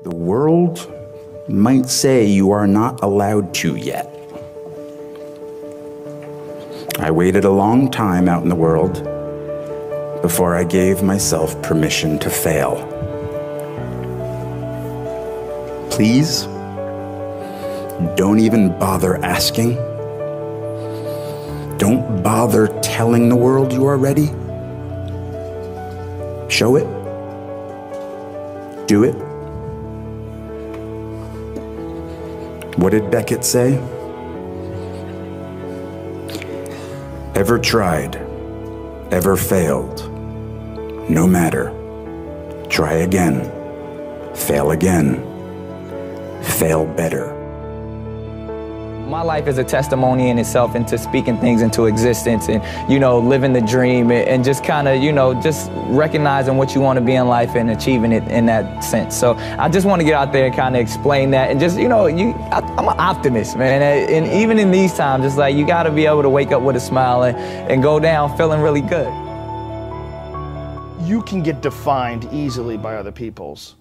The world might say you are not allowed to yet. I waited a long time out in the world before I gave myself permission to fail. Please, don't even bother asking. Don't bother telling the world you are ready. Show it. Do it. What did Beckett say? Ever tried, ever failed, no matter. Try again, fail again, fail better. My life is a testimony in itself into speaking things into existence and, living the dream and just kind of, just recognizing what you want to be in life and achieving it in that sense. So I just want to get out there and kind of explain that and just, I'm an optimist, man. And even in these times, it's like you got to be able to wake up with a smile and go down feeling really good. You can get defined easily by other people's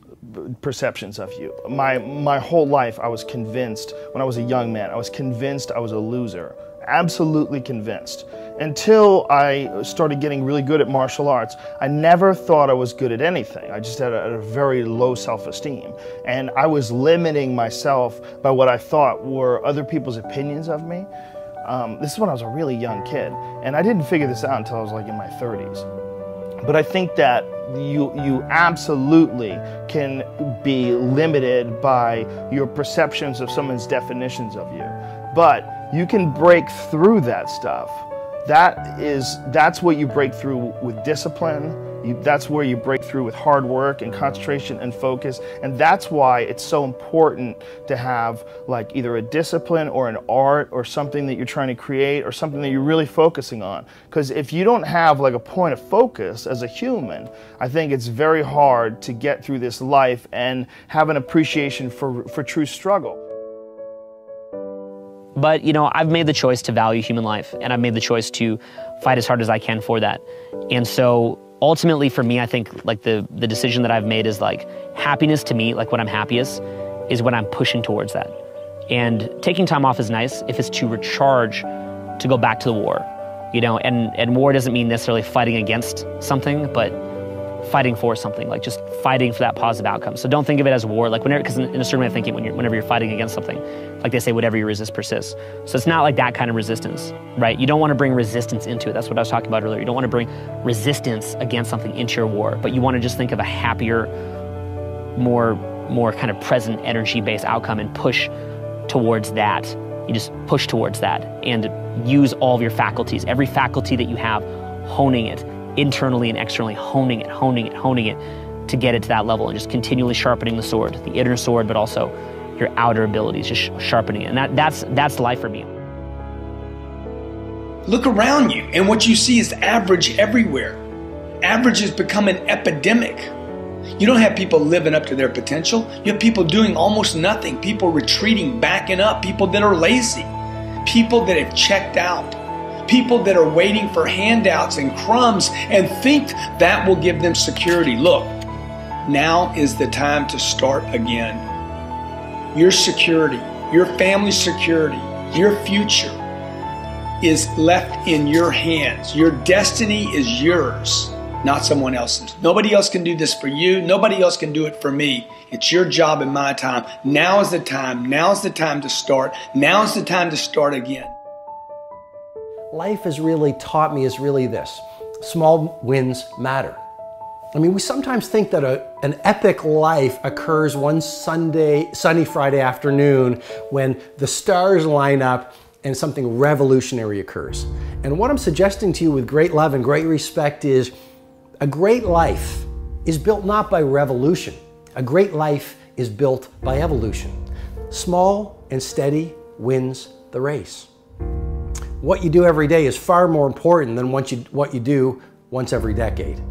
perceptions of you. My whole life I was convinced, when I was a young man, I was convinced I was a loser. Absolutely convinced. Until I started getting really good at martial arts, I never thought I was good at anything. I just had a very low self-esteem. And I was limiting myself by what I thought were other people's opinions of me. This is when I was a really young kid. And I didn't figure this out until I was like in my 30s. But I think that you absolutely can be limited by your perceptions of someone's definitions of you. But you can break through that stuff. That's what you break through with discipline. That's where you break through with hard work and concentration and focus. And that's why it's so important to have like either a discipline or an art or something that you're trying to create or something that you're really focusing on. Because if you don't have like a point of focus as a human, I think it's very hard to get through this life and have an appreciation for true struggle. But, I've made the choice to value human life, and I've made the choice to fight as hard as I can for that. And so ultimately for me, I think like the decision that I've made is like happiness to me, like when I'm happiest, is when I'm pushing towards that. And taking time off is nice if it's to recharge to go back to the war, and war doesn't mean necessarily fighting against something, but fighting for something, like just fighting for that positive outcome. So don't think of it as war, like whenever, because in a certain way of thinking, whenever you're fighting against something, like they say, whatever you resist persists. So it's not like that kind of resistance, right? You don't want to bring resistance into it. That's what I was talking about earlier. You don't want to bring resistance against something into your war, but you want to just think of a happier, more kind of present energy-based outcome and push towards that. You just push towards that and use all of your faculties, every faculty that you have, honing it, internally and externally, honing it to get it to that level and just continually sharpening the sword, the inner sword, but also your outer abilities, just sharpening it. And that's life for me. Look around you and what you see is average everywhere. Average has become an epidemic. You don't have people living up to their potential. You have people doing almost nothing, people retreating, backing up, people that are lazy, people that have checked out. People that are waiting for handouts and crumbs and think that will give them security. Look, now is the time to start again. Your security, your family's security, your future is left in your hands. Your destiny is yours, not someone else's. Nobody else can do this for you. Nobody else can do it for me. It's your job and my time. Now is the time. Now is the time to start. Now is the time to start again. Life has really taught me is really this: small wins matter. I mean, we sometimes think that an epic life occurs one sunny Friday afternoon when the stars line up and something revolutionary occurs. And what I'm suggesting to you with great love and great respect is a great life is built not by revolution. A great life is built by evolution. Small and steady wins the race. What you do every day is far more important than what you do once every decade.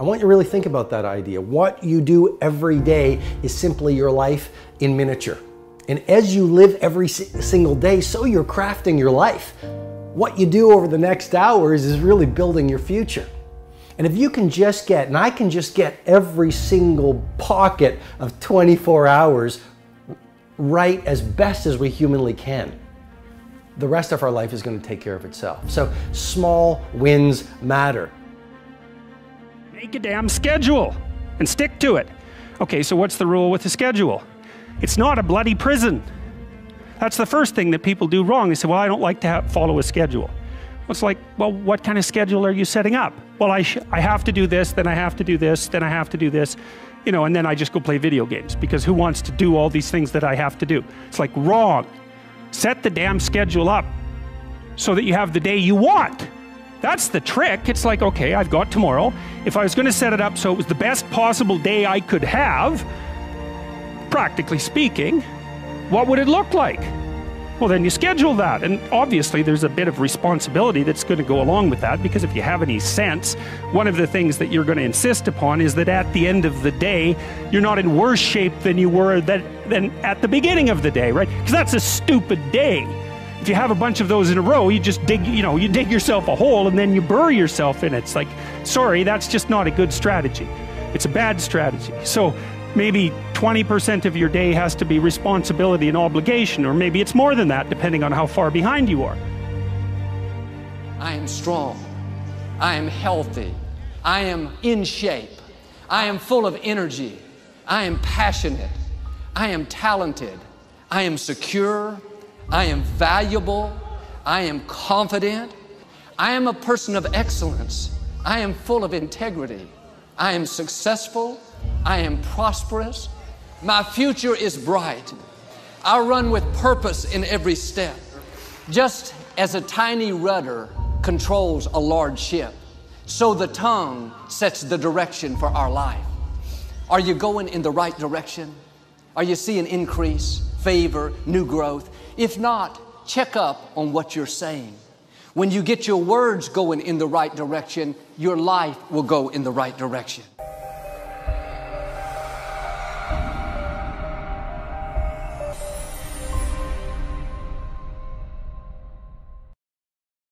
I want you to really think about that idea. What you do every day is simply your life in miniature. And as you live every single day, so you're crafting your life. What you do over the next hours is really building your future. And if you can just get, and I can just get every single pocket of 24 hours right as best as we humanly can, the rest of our life is going to take care of itself. So small wins matter. Make a damn schedule and stick to it. Okay, so what's the rule with the schedule? It's not a bloody prison. That's the first thing that people do wrong. They say, well, I don't like to follow a schedule. Well, it's like, well, what kind of schedule are you setting up? Well, I have to do this, then I have to do this, then I have to do this, you know, and then I just go play video games, because who wants to do all these things that I have to do? It's like, wrong. Set the damn schedule up so that you have the day you want. That's the trick. It's like, okay, I've got tomorrow. If I was going to set it up so it was the best possible day I could have, practically speaking, what would it look like? Well, then you schedule that. And obviously there's a bit of responsibility that's going to go along with that, because if you have any sense, one of the things that you're going to insist upon is that at the end of the day, you're not in worse shape than you were than at the beginning of the day, right? Because that's a stupid day. If you have a bunch of those in a row, you just dig, you dig yourself a hole and then you bury yourself in it. It's like, sorry, that's just not a good strategy. It's a bad strategy. So maybe 20% of your day has to be responsibility and obligation, or maybe it's more than that, depending on how far behind you are. I am strong. I am healthy. I am in shape. I am full of energy. I am passionate. I am talented. I am secure. I am valuable. I am confident. I am a person of excellence. I am full of integrity. I am successful. I am prosperous. My future is bright. I run with purpose in every step. Just as a tiny rudder controls a large ship, so the tongue sets the direction for our life. Are you going in the right direction? Are you seeing increase, favor, new growth? If not, check up on what you're saying. When you get your words going in the right direction, your life will go in the right direction.